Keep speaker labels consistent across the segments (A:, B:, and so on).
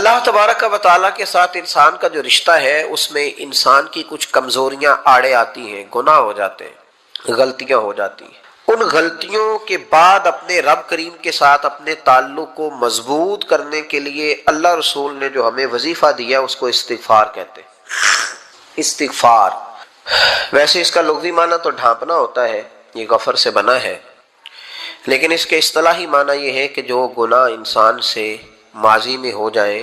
A: اللہ تبارک و تعالیٰ کے ساتھ انسان کا جو رشتہ ہے اس میں انسان کی کچھ کمزوریاں آڑے آتی ہیں، گناہ ہو جاتے ہیں، غلطیاں ہو جاتی ہیں۔ ان غلطیوں کے بعد اپنے رب کریم کے ساتھ اپنے تعلق کو مضبوط کرنے کے لیے اللہ رسول نے جو ہمیں وظیفہ دیا اس کو استغفار کہتے ہیں۔ استغفار ویسے اس کا لغوی معنی تو ڈھانپنا ہوتا ہے، یہ غفر سے بنا ہے، لیکن اس کے اصطلاحی معنی یہ ہے کہ جو گناہ انسان سے ماضی میں ہو جائیں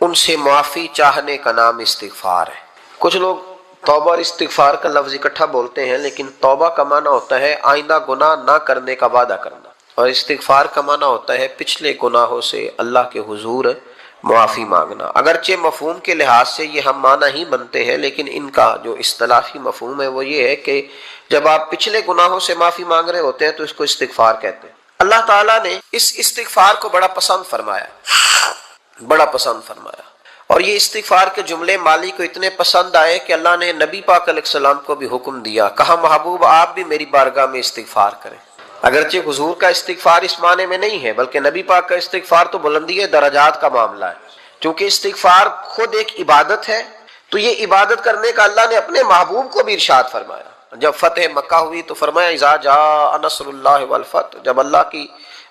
A: ان سے معافی چاہنے کا نام استغفار ہے۔ کچھ لوگ توبہ اور استغفار کا لفظ اکٹھا بولتے ہیں، لیکن توبہ کا معنی ہوتا ہے آئندہ گناہ نہ کرنے کا وعدہ کرنا، اور استغفار کا معنی ہوتا ہے پچھلے گناہوں سے اللہ کے حضور معافی مانگنا۔ اگرچہ مفہوم کے لحاظ سے یہ ہم معنی ہی بنتے ہیں، لیکن ان کا جو اصطلاحی مفہوم ہے وہ یہ ہے کہ جب آپ پچھلے گناہوں سے معافی مانگ رہے ہوتے ہیں تو اس کو استغفار کہتے ہیں۔ اللہ تعالیٰ نے اس استغفار کو بڑا پسند فرمایا، بڑا پسند فرمایا، اور یہ استغفار کے جملے مالی کو اتنے پسند آئے کہ اللہ نے نبی پاک علیہ السلام کو بھی حکم دیا، کہا محبوب آپ بھی میری بارگاہ میں استغفار کریں۔ اگرچہ حضور کا استغفار اس معنی میں نہیں ہے، بلکہ نبی پاک کا استغفار تو بلندی درجات کا معاملہ ہے، چونکہ استغفار خود ایک عبادت ہے، تو یہ عبادت کرنے کا اللہ نے اپنے محبوب کو بھی ارشاد فرمایا۔ جب فتح مکہ ہوئی تو فرمایا اذا جاء نصر اللہ والفتح، جب اللہ کی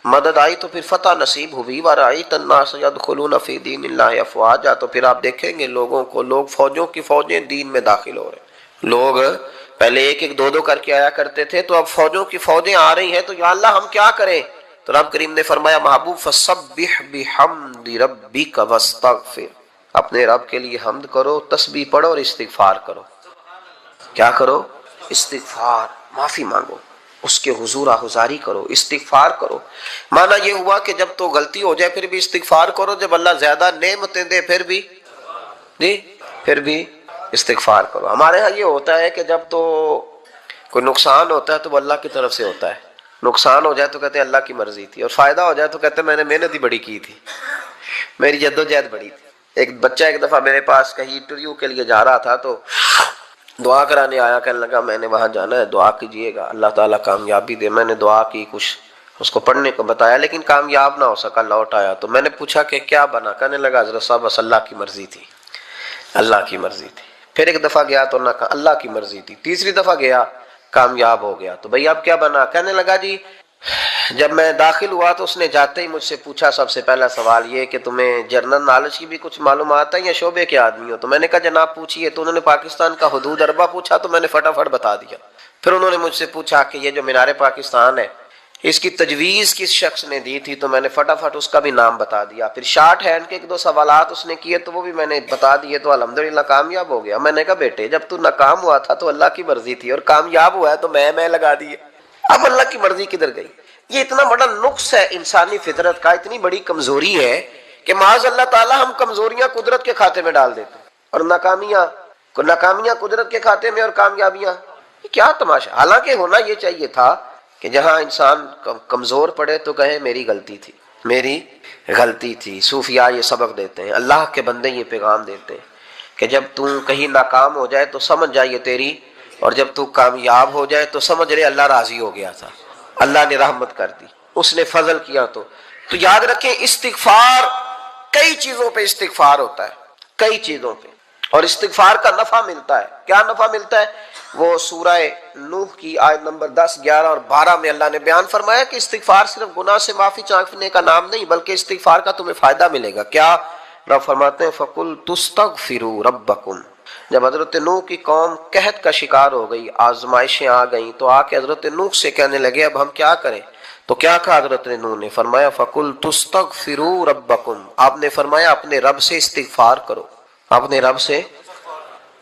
A: مدد آئی تو پھر فتح نصیب ہوئی، ورأیت الناس یدخلون فی دین اللہ افواجا، تو پھر آپ دیکھیں گے لوگوں کو، لوگ فوجوں کی فوجیں دین میں داخل ہو رہے ہیں۔ لوگ پہلے ایک ایک دو دو کر کے آیا کرتے تھے، تو اب فوجوں کی فوجیں آ رہی ہیں، تو یا اللہ ہم کیا کریں؟ تو رب کریم نے فرمایا محبوب فسبح بحمد ربک واستغفر، اپنے رب کے لیے حمد کرو، تسبیح پڑھو اور استغفار کرو۔ کیا کرو؟ استغفار، معافی مانگو، اس کے حضور آہذاری کرو، استغفار کرو۔ معنی یہ ہوا کہ جب تو غلطی ہو جائے پھر بھی استغفار کرو، جب اللہ زیادہ نعمتیں دے پھر بھی استغفار کرو۔ ہمارے ہاں یہ ہوتا ہے کہ جب تو کوئی نقصان ہوتا ہے تو وہ اللہ کی طرف سے ہوتا ہے، نقصان ہو جائے تو کہتے ہیں اللہ کی مرضی تھی، اور فائدہ ہو جائے تو کہتے ہیں میں نے محنت ہی بڑی کی تھی، میری جدوجہد بڑی تھی۔ ایک بچہ ایک دفعہ میرے پاس کہیں انٹرویو کے لیے جا رہا تھا، تو دعا کرانے آیا، کہنے لگا میں نے وہاں جانا ہے، دعا کیجئے گا اللہ تعالیٰ کامیابی دے۔ میں نے دعا کی، کچھ اس کو پڑھنے کو بتایا، لیکن کامیاب نہ ہو سکا، لوٹ آیا۔ تو میں نے پوچھا کہ کیا بنا؟ کہنے لگا حضرت صاحب بس اللہ کی مرضی تھی، اللہ کی مرضی تھی۔ پھر ایک دفعہ گیا تو نہ کہا اللہ کی مرضی تھی، تیسری دفعہ گیا کامیاب ہو گیا۔ تو بھئی اب کیا بنا؟ کہنے لگا جی جب میں داخل ہوا تو اس نے جاتے ہی مجھ سے پوچھا سب سے پہلا سوال یہ کہ تمہیں جنرل نالج کی بھی کچھ معلومات ہے یا شعبے کے آدمی ہو؟ تو میں نے کہا جناب پوچھیے۔ تو انہوں نے پاکستان کا حدود اربہ پوچھا، تو میں نے فٹافٹ بتا دیا۔ پھر انہوں نے مجھ سے پوچھا کہ یہ جو مینار پاکستان ہے اس کی تجویز کس شخص نے دی تھی؟ تو میں نے فٹافٹ اس کا بھی نام بتا دیا۔ پھر شارٹ ہینڈ کے ایک دو سوالات اس نے کیے تو وہ بھی میں نے بتا دیے، تو الحمدللہ کامیاب ہو گیا۔ میں نے کہا بیٹے جب تو ناکام ہوا تھا تو اللہ کی مرضی تھی، اور کامیاب ہوا ہے تو میں لگا دیے، اب اللہ کی مرضی کدھر گئی؟ یہ اتنا بڑا نقص ہے انسانی فطرت کا، اتنی بڑی کمزوری ہے کہ معاذ اللہ تعالی ہم کمزوریاں قدرت کے کھاتے میں ڈال دیتے ہیں، اور ناکامیاں قدرت کے کھاتے میں، اور کامیابیاں، یہ کیا تماشا؟ حالانکہ ہونا یہ چاہیے تھا کہ جہاں انسان کمزور پڑے تو کہے میری غلطی تھی، میری غلطی تھی۔ صوفیاء یہ سبق دیتے ہیں، اللہ کے بندے یہ پیغام دیتے ہیں کہ جب تو کہیں ناکام ہو جائے تو سمجھ جائے تیری، اور جب تو کامیاب ہو جائے تو سمجھ رہے اللہ راضی ہو گیا تھا، اللہ نے رحمت کر دی، اس نے فضل کیا۔ تو یاد رکھیں استغفار کئی چیزوں پہ استغفار ہوتا ہے، کئی چیزوں پہ، اور استغفار کا نفع ملتا ہے۔ کیا نفع ملتا ہے؟ وہ سورہ نوح کی آیت نمبر 10، 11 اور 12 میں اللہ نے بیان فرمایا کہ استغفار صرف گناہ سے معافی چاہنے کا نام نہیں، بلکہ استغفار کا تمہیں فائدہ ملے گا۔ کیا؟ رب فرماتے ہیں فَقُلْتُ اسْتَغْفِرُوا رَبَّكُمْ، جب حضرت نوح کی قوم قحط کا شکار ہو گئی، آزمائشیں آ گئیں، تو آ کے حضرت نوح سے کہنے لگے اب ہم کیا کریں؟ تو کیا کہا حضرت نوح نے؟ فرمایا فَقُلْتُ اسْتَغْفِرُوا رَبَّكُمْ، آپ نے فرمایا اپنے رب سے استغفار کرو، اپنے رب سے۔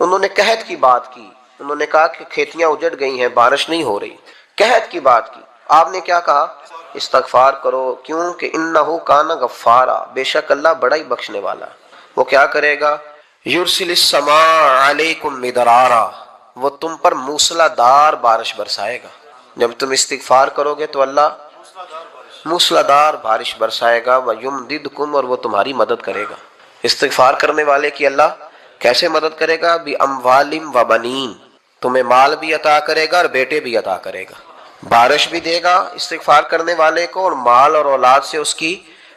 A: انہوں نے قحط کی بات کی، انہوں نے کہا کہ کھیتیاں اجڑ گئی ہیں، بارش نہیں ہو رہی، قحط کی بات کی۔ آپ نے کیا کہا؟ استغفار کرو، کیوں کہ انہ کان غفارا، بے شک اللہ بڑا ہی بخشنے والا، وہ کیا کرے گا؟ یرسل السماء علیکم مدرارا، وہ تم پر موسلا دار بارش برسائے گا۔ جب تم استغفار کرو گے تو اللہ موسلا دار بارش برسائے گا، وَيُمْدِدْكُمْ، اور وہ تمہاری مدد کرے گا۔ استغفار کرنے والے کی اللہ کیسے مدد کرے گا؟ بِأَمْوَالٍ وَبَنِينَ، تمہیں مال بھی عطا کرے گا اور بیٹے بھی عطا کرے گا، بارش بھی دے گا استغفار کرنے والے کو، اور مال اور اولاد سے اس کی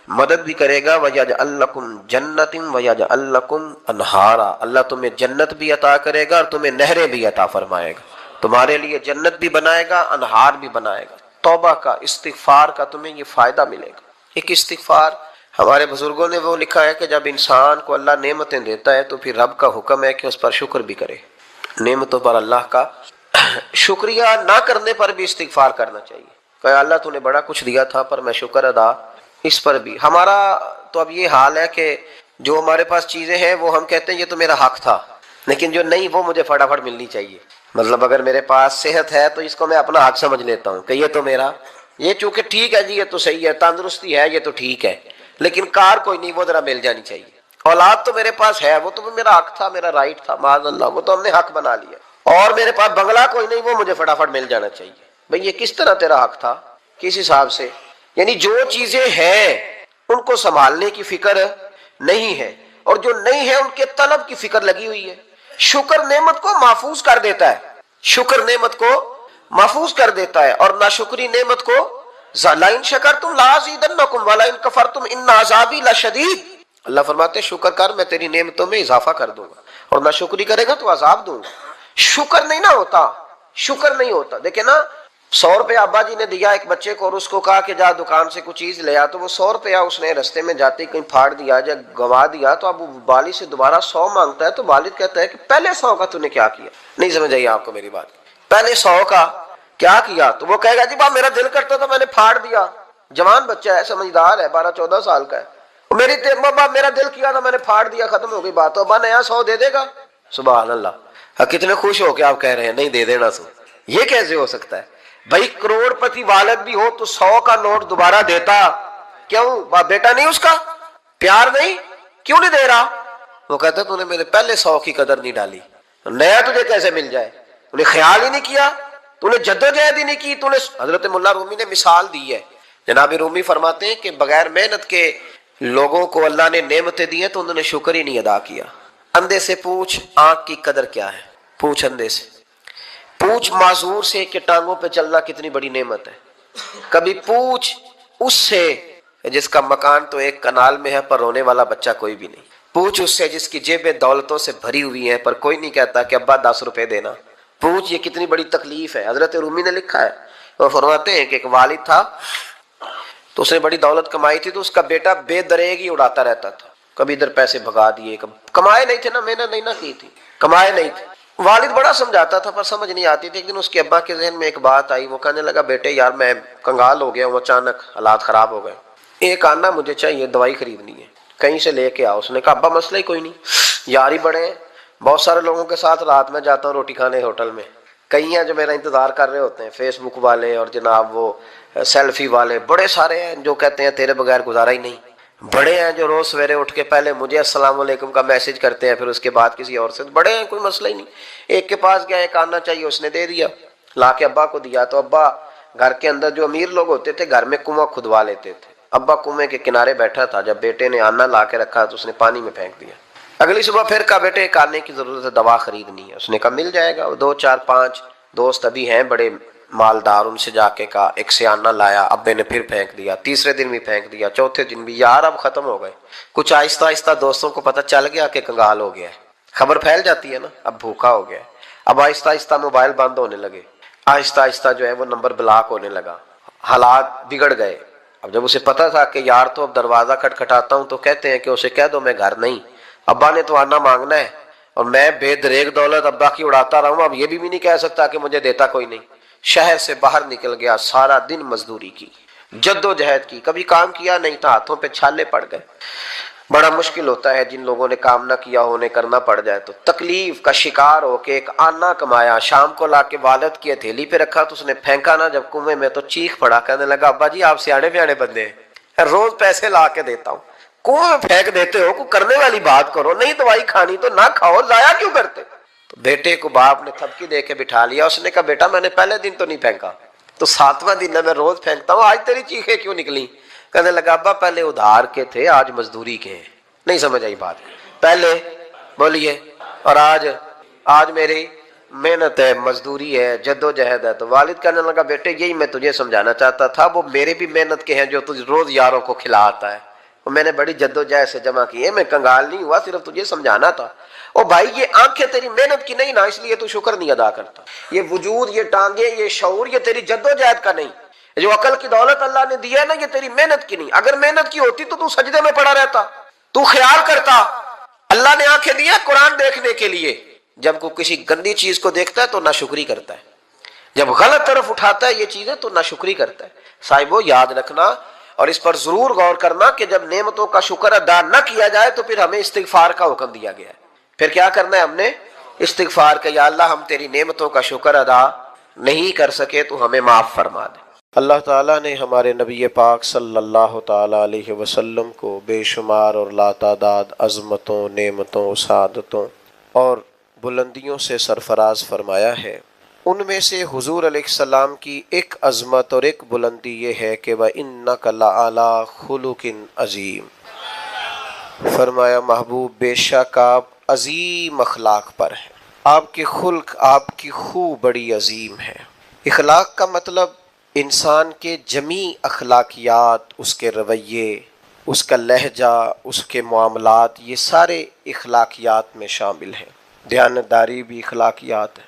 A: مدد بھی کرے گا. وَيَجْعَلْ لَكُمْ جَنَّةٍ وَيَجْعَلْ لَكُمْ أَنْهَارًا, اللہ تمہیں جنت بھی عطا کرے گا اور تمہیں نہریں بھی عطا فرمائے گا. تمہارے لیے جنت بھی بنائے گا, انہار بھی بنائے گا. توبہ کا, استغفار کا تمہیں یہ فائدہ ملے گا. ایک استغفار ہمارے بزرگوں نے وہ لکھا ہے کہ جب انسان کو اللہ نعمتیں دیتا ہے تو پھر رب کا حکم ہے کہ اس پر شکر بھی کرے. نعمتوں پر اللہ کا شکریہ نہ کرنے پر بھی استغفار کرنا چاہیے کہ اللہ تو نے بڑا کچھ دیا تھا پر میں شکر ادا اس پر بھی. ہمارا تو اب یہ حال ہے کہ جو ہمارے پاس چیزیں ہیں وہ ہم کہتے ہیں یہ تو میرا حق تھا, لیکن جو نہیں وہ مجھے فٹافٹ ملنی چاہیے. مطلب اگر میرے پاس صحت ہے تو اس کو میں اپنا حق سمجھ لیتا ہوں کہ یہ تو میرا, یہ چونکہ ٹھیک ہے جی یہ تو صحیح ہے, تندرستی ہے یہ تو ٹھیک ہے, لیکن کار کوئی نہیں وہ ذرا مل جانی چاہیے. اولاد تو میرے پاس ہے وہ تو میرا حق تھا, میرا رائٹ تھا, معاذ اللہ وہ تو ہم نے حق بنا لیا. اور میرے پاس بنگلہ کوئی نہیں وہ مجھے فٹافٹ مل جانا چاہیے. بھئی یہ کس طرح تیرا حق تھا, کس حساب سے؟ یعنی جو چیزیں ہیں ان کو سنبھالنے کی فکر نہیں ہے اور جو نہیں ہے ان کے طلب کی فکر لگی ہوئی ہے. شکر نعمت کو محفوظ کر دیتا ہے, شکر نعمت کو محفوظ کر دیتا ہے, اور ناشکری نعمت کو لَئِن شَكَرْتُمْ لَأَزِيدَنَّكُمْ وَلَئِن كَفَرْتُمْ إِنَّ عَذَابِي لَشَدِيدٌ. اللہ فرماتے ہیں شکر کر میں تیری نعمتوں میں اضافہ کر دوں گا, اور ناشکری کرے گا تو عذاب دوں گا. شکر نہیں نہ ہوتا, شکر نہیں ہوتا. دیکھیں نا 100 روپے ابا جی نے دیا ایک بچے کو اور اس کو کہا کہ جا دکان سے کچھ چیز لے آ, تو وہ 100 روپیہ اس نے رستے میں جاتے کہیں پھاڑ دیا یا گوا دیا, تو اب وہ والد سے دوبارہ 100 مانگتا ہے. تو والد کہتا ہے کہ پہلے 100 کا تو نے کیا کیا؟ نہیں سمجھ آئی آپ کو میری بات؟ پہلے 100 کا کیا کیا؟ تو وہ کہے گا جی باپ میرا دل کرتا تھا میں نے پھاڑ دیا. جوان بچہ ہے, سمجھدار ہے, 12-14 سال کا ہے. میری باپ میرا دل کیا تھا میں نے پھاڑ دیا, ختم ہو گئی بات. تو ابا نیا 100 دے دے گا. سبحان اللہ, کتنے خوش ہو کے آپ کہہ رہے ہیں نہیں دے دینا سو. یہ کیسے ہو سکتا ہے بھائی؟ کروڑ پتی والد بھی ہو تو 100 کا نوٹ دوبارہ دیتا کیوں؟ بیٹا نہیں اس کا پیار نہیں, کیوں نہیں دے رہا؟ وہ کہتا تو نے میرے پہلے 100 کی قدر نہیں ڈالی, نیا تجھے کیسے مل جائے؟ تو نے خیال ہی نہیں کیا, تو نے جدوجہد ہی نہیں کی. تو نے حضرت مولا رومی نے مثال دی ہے. جناب رومی فرماتے ہیں کہ بغیر محنت کے لوگوں کو اللہ نے نعمتیں دی ہیں تو انہوں نے شکر ہی نہیں ادا کیا. اندھے سے پوچھ آنکھ کی قدر کیا ہے, پوچھ اندھے سے, پوچھ معذور سے کہ ٹانگوں پہ چلنا کتنی بڑی نعمت ہے. کبھی پوچھ اس سے جس کا مکان تو ایک کنال میں ہے پر رونے والا بچہ کوئی بھی نہیں. پوچھ اس سے جس کی جیبیں دولتوں سے بھری ہوئی ہیں پر کوئی نہیں کہتا کہ ابا 10 روپے دینا. پوچھ یہ کتنی بڑی تکلیف ہے. حضرت رومی نے لکھا ہے, وہ فرماتے ہیں کہ ایک والد تھا تو اس نے بڑی دولت کمائی تھی, تو اس کا بیٹا بے دریغ ہی اڑاتا رہتا تھا. کبھی ادھر پیسے بھگا دیے, کمائے نہیں تھے نا, محنت نہیں نہ کی تھی, کمائے نہیں تھے. والد بڑا سمجھاتا تھا پر سمجھ نہیں آتی تھی. ایک دن اس کے ابا کے ذہن میں ایک بات آئی, وہ کہنے لگا بیٹے یار میں کنگال ہو گیا ہوں, اچانک حالات خراب ہو گئے, ایک آنا مجھے چاہیے, دوائی خریدنی ہے, کہیں سے لے کے آؤ. اس نے کہا ابا مسئلہ ہی کوئی نہیں, یار ہی بڑے ہیں, بہت سارے لوگوں کے ساتھ رات میں جاتا ہوں روٹی کھانے ہوٹل میں, کئی ہیں جو میرا انتظار کر رہے ہوتے ہیں, فیس بک والے اور جناب وہ سیلفی والے, بڑے سارے ہیں جو کہتے ہیں تیرے بغیر گزارا ہی نہیں. بڑے ہیں جو روز سویرے اٹھ کے پہلے مجھے السلام علیکم کا میسج کرتے ہیں, پھر اس کے بعد کسی اور سے. بڑے ہیں, کوئی مسئلہ ہی نہیں. ایک کے پاس گیا, ایک آنا چاہیے, اس نے دے دیا, لا کے ابا کو دیا. تو ابا گھر کے اندر جو امیر لوگ ہوتے تھے گھر میں کنواں کھدوا لیتے تھے. ابا کنویں کے کنارے بیٹھا تھا, جب بیٹے نے آنا لا کے رکھا تو اس نے پانی میں پھینک دیا. اگلی صبح پھر کہا بیٹے ایک آنے کی ضرورت ہے, دوا خریدنی ہے. اس نے کہا مل جائے گا. 2-4-5 دوست ابھی ہیں بڑے مالدار, ان سے جا کے کہا, ایک سے آنا لایا, ابے نے پھر پھینک دیا, تیسرے دن بھی پھینک دیا, چوتھے دن بھی. یار اب ختم ہو گئے. کچھ آہستہ آہستہ دوستوں کو پتہ چل گیا کہ کنگال ہو گیا ہے, خبر پھیل جاتی ہے نا, اب بھوکا ہو گیا ہے. اب آہستہ آہستہ موبائل بند ہونے لگے, آہستہ آہستہ جو ہے وہ نمبر بلاک ہونے لگا, حالات بگڑ گئے. اب جب اسے پتہ تھا کہ یار تو اب دروازہ کھٹکھٹاتا ہوں تو کہتے ہیں کہ اسے کہہ دو میں گھر نہیں, ابا نے تو آنا مانگنا ہے اور میں بے دریغ دولت ابا کی اڑاتا رہا ہوں, اب یہ بھی نہیں کہہ سکتا کہ مجھے دیتا کوئی نہیں. شہر سے باہر نکل گیا, سارا دن مزدوری کی, جد و جہد کی, کبھی کام کیا نہیں تھا, ہاتھوں پہ چھالے پڑ گئے. بڑا مشکل ہوتا ہے جن لوگوں نے کام نہ کیا ہونے کرنا پڑ جائے تو. تکلیف کا شکار ہو کے ایک آنا کمایا, شام کو لا کے والد کی ہتھیلی پہ رکھا تو اس نے پھینکا نا جب کنویں میں تو چیخ پڑا, کہنے لگا ابا جی آپ سیاڑے بیاڑے بندے ہیں, روز پیسے لا کے دیتا ہوں, کنویں میں پھینک دیتے ہو, کوئی کرنے والی بات کرو, نہیں دوائی کھانی تو نہ کھاؤ, ضائع کیوں کرتے. تو بیٹے کو باپ نے تھپکی دے کے بٹھا لیا. اس نے کہا بیٹا میں نے پہلے دن تو نہیں پھینکا, تو 7واں دن ہے, میں روز پھینکتا ہوں, آج تیری چیخیں کیوں نکلی؟ کہنے لگا ابا پہلے ادھار کے تھے, آج مزدوری کے ہیں. نہیں سمجھ آئی بات؟ پہلے بولیے, اور آج میری محنت ہے, مزدوری ہے, جد و جہد ہے. تو والد کہنے لگا بیٹے یہی میں تجھے سمجھانا چاہتا تھا, وہ میرے بھی محنت کے ہیں جو تجھ روز یاروں کو کھلاتا ہے, اور میں نے بڑی جدوجہد سے جمع کی ہے، میں کنگال نہیں ہوا، صرف تجھے سمجھانا تھا۔ او بھائی یہ آنکھیں تیری محنت کی نہیں نا، اس لیے تو شکر نہیں ادا کرتا۔ یہ وجود، یہ ٹانگیں، یہ شعور، یہ تیری جدوجہد کا نہیں۔ جو عقل کی دولت اللہ نے دیا ہے نا، یہ تیری محنت کی نہیں۔ اگر محنت کی ہوتی تو سجدے میں پڑا رہتا، تو خیال کرتا۔ اللہ نے آنکھیں دی ہے قرآن دیکھنے کے لیے، جب کوئی کسی گندی چیز کو دیکھتا ہے تو ناشکری کرتا ہے، جب غلط طرف اٹھاتا ہے یہ چیزیں تو ناشکری کرتا ہے۔ صاحبو یاد رکھنا اور اس پر ضرور غور کرنا کہ جب نعمتوں کا شکر ادا نہ کیا جائے تو پھر ہمیں استغفار کا حکم دیا گیا ہے۔ پھر کیا کرنا ہے ہم نے؟ استغفار کا، یا اللہ ہم تیری نعمتوں کا شکر ادا نہیں کر سکے تو ہمیں معاف فرما دے۔ اللہ تعالیٰ نے ہمارے نبی پاک صلی اللہ تعالیٰ علیہ وسلم کو بے شمار اور لاتعداد عظمتوں، نعمتوں، سعادتوں اور بلندیوں سے سرفراز فرمایا ہے۔ ان میں سے حضور علیہ السلام کی ایک عظمت اور ایک بلندی یہ ہے کہ وَإِنَّكَ لَعَلَىٰ خُلُقٍ عَظِيمٍ، فرمایا محبوب بے شک آپ عظیم اخلاق پر ہیں، آپ کے خلق، آپ کی خو بڑی عظیم ہے۔ اخلاق کا مطلب انسان کے جمیع اخلاقیات، اس کے رویے، اس کا لہجہ، اس کے معاملات، یہ سارے اخلاقیات میں شامل ہیں۔ دیانتداری بھی اخلاقیات ہے،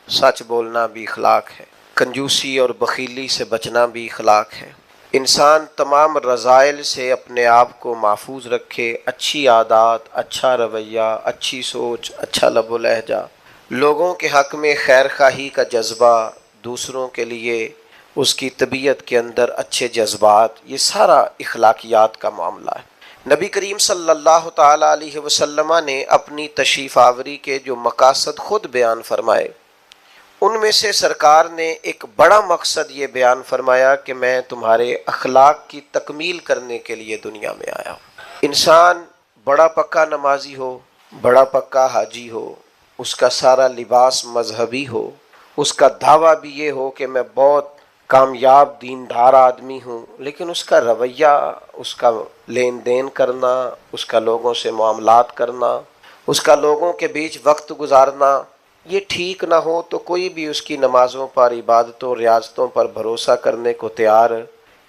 A: سچ بولنا بھی اخلاق ہے، کنجوسی اور بخیلی سے بچنا بھی اخلاق ہے۔ انسان تمام رذائل سے اپنے آپ کو محفوظ رکھے، اچھی عادات، اچھا رویہ، اچھی سوچ، اچھا لب و لہجہ، لوگوں کے حق میں خیر خواہی کا جذبہ، دوسروں کے لیے اس کی طبیعت کے اندر اچھے جذبات، یہ سارا اخلاقیات کا معاملہ ہے۔ نبی کریم صلی اللہ تعالیٰ علیہ وسلم نے اپنی تشریف آوری کے جو مقاصد خود بیان فرمائے، ان میں سے سرکار نے ایک بڑا مقصد یہ بیان فرمایا کہ میں تمہارے اخلاق کی تکمیل کرنے کے لیے دنیا میں آیا ہوں۔ انسان بڑا پکا نمازی ہو، بڑا پکا حاجی ہو، اس کا سارا لباس مذہبی ہو، اس کا دعویٰ بھی یہ ہو کہ میں بہت کامیاب دیندار آدمی ہوں، لیکن اس کا رویہ، اس کا لین دین کرنا، اس کا لوگوں سے معاملات کرنا، اس کا لوگوں کے بیچ وقت گزارنا یہ ٹھیک نہ ہو تو کوئی بھی اس کی نمازوں پر، عبادتوں، ریاضتوں پر بھروسہ کرنے کو تیار۔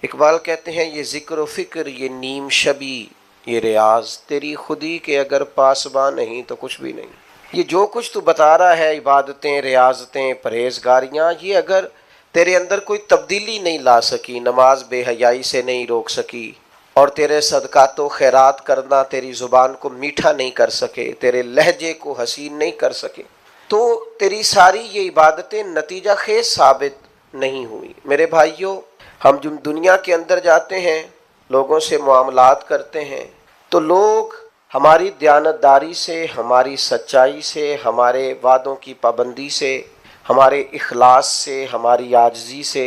A: اقبال کہتے ہیں یہ ذکر و فکر، یہ نیم شبی، یہ ریاض تیری خودی کے اگر پاسباں نہیں تو کچھ بھی نہیں۔ یہ جو کچھ تو بتا رہا ہے، عبادتیں، ریاضتیں، پرہیزگاریاں، یہ اگر تیرے اندر کوئی تبدیلی نہیں لا سکی، نماز بے حیائی سے نہیں روک سکی، اور تیرے صدقات و خیرات کرنا تیری زبان کو میٹھا نہیں کر سکے، تیرے لہجے کو حسین نہیں کر سکے، تو تیری ساری یہ عبادتیں نتیجہ خیز ثابت نہیں ہوئی۔ میرے بھائیوں، ہم جب دنیا کے اندر جاتے ہیں، لوگوں سے معاملات کرتے ہیں، تو لوگ ہماری دیانتداری سے، ہماری سچائی سے، ہمارے وعدوں کی پابندی سے، ہمارے اخلاص سے، ہماری عاجزی سے،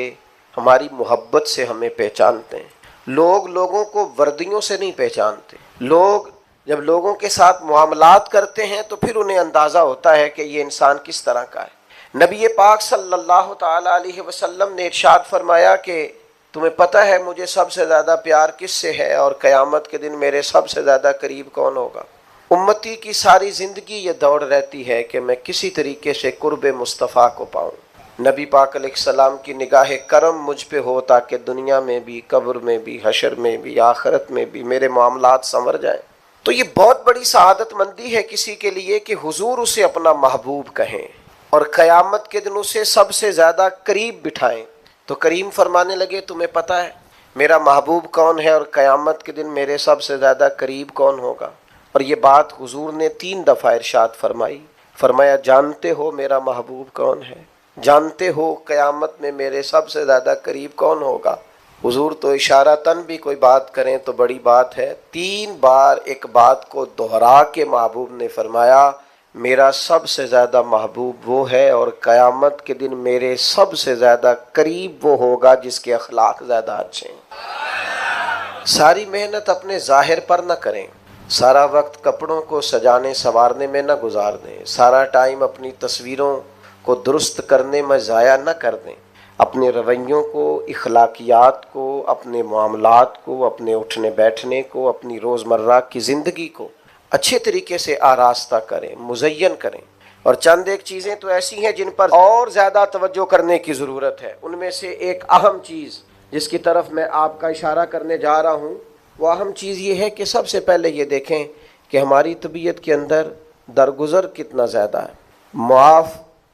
A: ہماری محبت سے ہمیں پہچانتے ہیں۔ لوگ لوگوں کو وردیوں سے نہیں پہچانتے۔ لوگ جب لوگوں کے ساتھ معاملات کرتے ہیں تو پھر انہیں اندازہ ہوتا ہے کہ یہ انسان کس طرح کا ہے۔ نبی پاک صلی اللہ تعالیٰ علیہ وسلم نے ارشاد فرمایا کہ تمہیں پتہ ہے مجھے سب سے زیادہ پیار کس سے ہے اور قیامت کے دن میرے سب سے زیادہ قریب کون ہوگا؟ امتی کی ساری زندگی یہ دوڑ رہتی ہے کہ میں کسی طریقے سے قرب مصطفیٰ کو پاؤں۔ نبی پاک علیہ السلام کی نگاہ کرم مجھ پہ ہو تاکہ دنیا میں بھی، قبر میں بھی، حشر میں بھی، آخرت میں بھی میرے معاملات سنور جائیں۔ تو یہ بہت بڑی سعادت مندی ہے کسی کے لیے کہ حضور اسے اپنا محبوب کہیں اور قیامت کے دن اسے سب سے زیادہ قریب بٹھائیں۔ تو کریم فرمانے لگے تمہیں پتہ ہے میرا محبوب کون ہے اور قیامت کے دن میرے سب سے زیادہ قریب کون ہوگا؟ اور یہ بات حضور نے 3 دفعہ ارشاد فرمائی۔ فرمایا جانتے ہو میرا محبوب کون ہے؟ جانتے ہو قیامت میں میرے سب سے زیادہ قریب کون ہوگا؟ حضور تو اشارتاً بھی کوئی بات کریں تو بڑی بات ہے، 3 بار ایک بات کو دہرا کے محبوب نے فرمایا میرا سب سے زیادہ محبوب وہ ہے اور قیامت کے دن میرے سب سے زیادہ قریب وہ ہوگا جس کے اخلاق زیادہ اچھے ہیں۔ ساری محنت اپنے ظاہر پر نہ کریں، سارا وقت کپڑوں کو سجانے سنوارنے میں نہ گزار دیں، سارا ٹائم اپنی تصویروں کو درست کرنے میں ضائع نہ کر دیں۔ اپنے رویوں کو، اخلاقیات کو، اپنے معاملات کو، اپنے اٹھنے بیٹھنے کو، اپنی روزمرہ کی زندگی کو اچھے طریقے سے آراستہ کریں، مزین کریں۔ اور چند ایک چیزیں تو ایسی ہیں جن پر اور زیادہ توجہ کرنے کی ضرورت ہے۔ ان میں سے ایک اہم چیز جس کی طرف میں آپ کا اشارہ کرنے جا رہا ہوں وہ اہم چیز یہ ہے کہ سب سے پہلے یہ دیکھیں کہ ہماری طبیعت کے اندر درگزر کتنا زیادہ ہے، معاف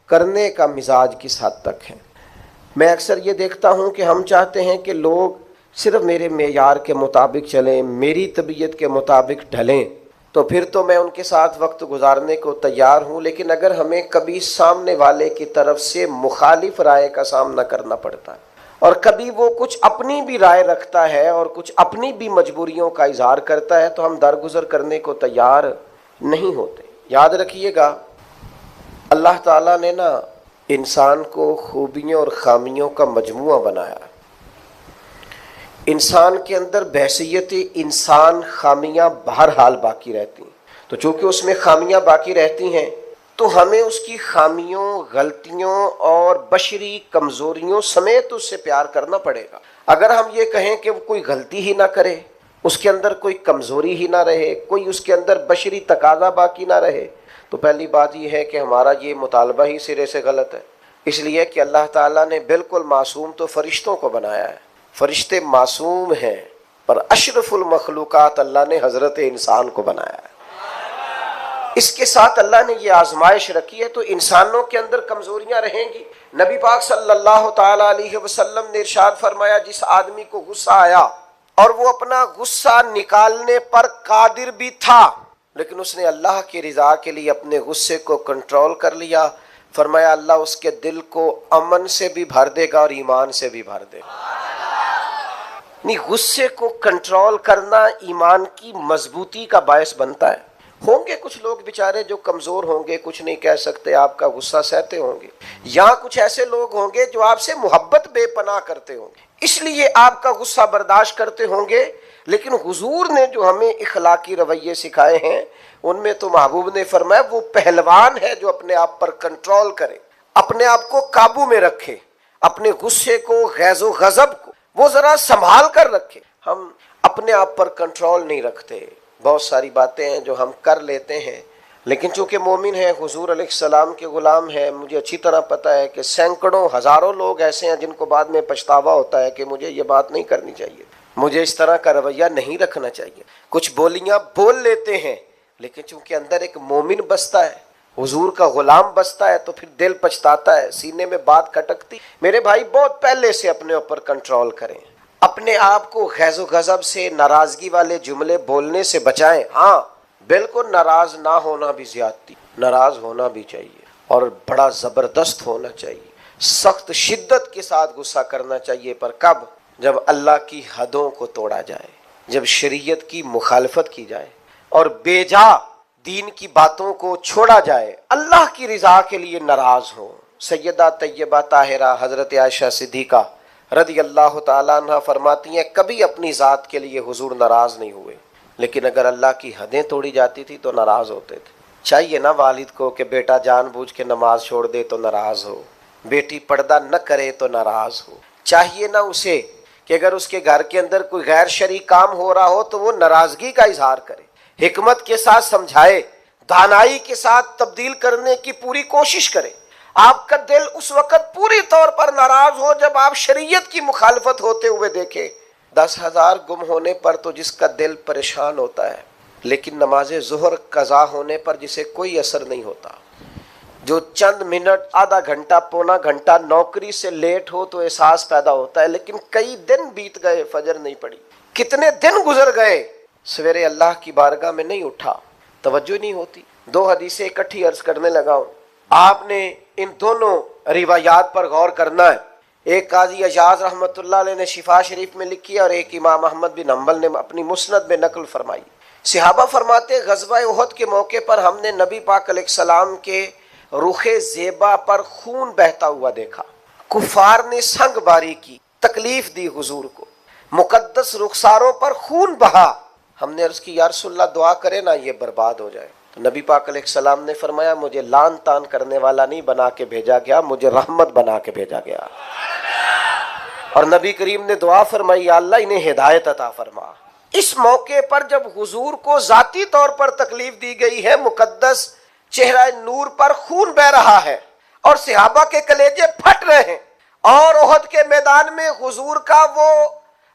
A: کرنے کا مزاج کس حد تک ہے۔ میں اکثر یہ دیکھتا ہوں کہ ہم چاہتے ہیں کہ لوگ صرف میرے معیار کے مطابق چلیں، میری طبیعت کے مطابق ڈھلیں، تو پھر تو میں ان کے ساتھ وقت گزارنے کو تیار ہوں، لیکن اگر ہمیں کبھی سامنے والے کی طرف سے مخالف رائے کا سامنا کرنا پڑتا ہے اور کبھی وہ کچھ اپنی بھی رائے رکھتا ہے اور کچھ اپنی بھی مجبوریوں کا اظہار کرتا ہے تو ہم درگزر کرنے کو تیار نہیں ہوتے۔ یاد رکھیے گا، اللہ تعالیٰ نے نا انسان کو خوبیوں اور خامیوں کا مجموعہ بنایا۔ انسان کے اندر بحیثیت انسان خامیاں بہرحال باقی رہتی ہیں، تو چونکہ اس میں خامیاں باقی رہتی ہیں تو ہمیں اس کی خامیوں، غلطیوں اور بشری کمزوریوں سمیت اس سے پیار کرنا پڑے گا۔ اگر ہم یہ کہیں کہ وہ کوئی غلطی ہی نہ کرے، اس کے اندر کوئی کمزوری ہی نہ رہے، کوئی اس کے اندر بشری تقاضا باقی نہ رہے، تو پہلی بات یہ ہے کہ ہمارا یہ مطالبہ ہی سرے سے غلط ہے، اس لیے کہ اللہ تعالیٰ نے بالکل معصوم تو فرشتوں کو بنایا ہے، فرشتے معصوم ہیں، پر اشرف المخلوقات اللہ نے حضرت انسان کو بنایا ہے۔ اس کے ساتھ اللہ نے یہ آزمائش رکھی ہے تو انسانوں کے اندر کمزوریاں رہیں گی۔ نبی پاک صلی اللہ تعالی علیہ وسلم نے ارشاد فرمایا، جس آدمی کو غصہ آیا اور وہ اپنا غصہ نکالنے پر قادر بھی تھا لیکن اس نے اللہ کی رضا کے لیے اپنے غصے کو کنٹرول کر لیا، فرمایا اللہ اس کے دل کو امن سے بھی بھر دے گا اور ایمان سے بھی بھر دے گا۔ نہیں، غصے کو کنٹرول کرنا ایمان کی مضبوطی کا باعث بنتا ہے۔ ہوں گے کچھ لوگ بیچارے جو کمزور ہوں گے، کچھ نہیں کہہ سکتے، آپ کا غصہ سہتے ہوں گے، یا کچھ ایسے لوگ ہوں گے جو آپ سے محبت بے پناہ کرتے ہوں گے، اس لیے آپ کا غصہ برداشت کرتے ہوں گے، لیکن حضور نے جو ہمیں اخلاقی رویے سکھائے ہیں ان میں تو محبوب نے فرمایا وہ پہلوان ہے جو اپنے آپ پر کنٹرول کرے، اپنے آپ کو قابو میں رکھے، اپنے غصے کو، غیظ و غضب کو وہ ذرا سنبھال کر رکھے۔ ہم اپنے آپ پر کنٹرول نہیں رکھتے، بہت ساری باتیں ہیں جو ہم کر لیتے ہیں، لیکن چونکہ مومن ہیں، حضور علیہ السلام کے غلام ہیں، مجھے اچھی طرح پتہ ہے کہ سینکڑوں ہزاروں لوگ ایسے ہیں جن کو بعد میں پچھتاوا ہوتا ہے کہ مجھے یہ بات نہیں کرنی چاہیے، مجھے اس طرح کا رویہ نہیں رکھنا چاہیے۔ کچھ بولیاں بول لیتے ہیں لیکن چونکہ اندر ایک مومن بستا ہے، حضور کا غلام بستا ہے، تو پھر دل پچھتاتا ہے، سینے میں بات کھٹکتی۔ میرے بھائی بہت پہلے سے اپنے اوپر کنٹرول کریں، اپنے آپ کو غیظ و غضب سے، ناراضگی والے جملے بولنے سے بچائیں۔ ہاں بالکل ناراض نہ ہونا بھی زیادتی، ناراض ہونا بھی چاہیے اور بڑا زبردست ہونا چاہیے، سخت شدت کے ساتھ غصہ کرنا چاہیے، پر کب؟ جب اللہ کی حدوں کو توڑا جائے، جب شریعت کی مخالفت کی جائے اور بے جا دین کی باتوں کو چھوڑا جائے، اللہ کی رضا کے لیے ناراض ہو۔ سیدہ طیبہ طاہرہ حضرت عائشہ صدیقہ رضی اللہ تعالیٰ عنہ فرماتی ہیں کبھی اپنی ذات کے لیے حضور ناراض نہیں ہوئے، لیکن اگر اللہ کی حدیں توڑی جاتی تھی تو ناراض ہوتے تھے۔ چاہیے نا والد کو کہ بیٹا جان بوجھ کے نماز چھوڑ دے تو ناراض ہو، بیٹی پردہ نہ کرے تو ناراض ہو، چاہیے نا اسے کہ اگر اس کے گھر کے اندر کوئی غیر شرعی کام ہو رہا ہو تو وہ ناراضگی کا اظہار کرے، حکمت کے ساتھ سمجھائے، دانائی کے ساتھ تبدیل کرنے کی پوری کوشش کرے۔ آپ کا دل اس وقت پوری طور پر ناراض ہو جب آپ شریعت کی مخالفت ہوتے ہوئے دیکھیں۔ 10,000 گم ہونے پر تو جس کا دل پریشان ہوتا ہے، لیکن نماز ظہر قضا ہونے پر جسے کوئی اثر نہیں ہوتا، جو چند منٹ، آدھا گھنٹہ، پونا گھنٹہ نوکری سے لیٹ ہو تو احساس پیدا ہوتا ہے، لیکن کئی دن بیت گئے، فجر نہیں پڑی، کتنے دن گزر گئے، سویرے اللہ کی بارگاہ میں نہیں اٹھا، توجہ نہیں ہوتی۔ 2 حدیثیں اکٹھی عرض کرنے لگا ہوں، آپ نے ان دونوں روایات پر غور کرنا ہے۔ ایک قاضی اجاز رحمۃ اللہ علیہ نے شفا شریف میں لکھی اور ایک امام احمد بن حنبل نے اپنی مسند میں نقل فرمائی۔ صحابہ فرماتے غزوہ احد کے موقع پر ہم نے نبی پاک علیہ السلام کے رخ زیبا پر خون بہتا ہوا دیکھا، کفار نے سنگ باری کی، تکلیف دی حضور کو، مقدس رخساروں پر خون بہا۔ ہم نے عرض کی یا رسول اللہ دعا کرے نا یہ برباد ہو جائے، تو نبی پاک علیہ السلام نے فرمایا مجھے لان تان کرنے والا نہیں بنا کے بھیجا گیا، مجھے رحمت بنا کے بھیجا گیا۔ اور نبی کریم نے دعا فرمائی یا اللہ انہیں ہدایت عطا فرما۔ اس موقع پر جب حضور کو ذاتی طور پر تکلیف دی گئی ہے، مقدس چہرہ نور پر خون بہ رہا ہے اور صحابہ کے کلیجے پھٹ رہے ہیں، اور احد کے میدان میں حضور کا وہ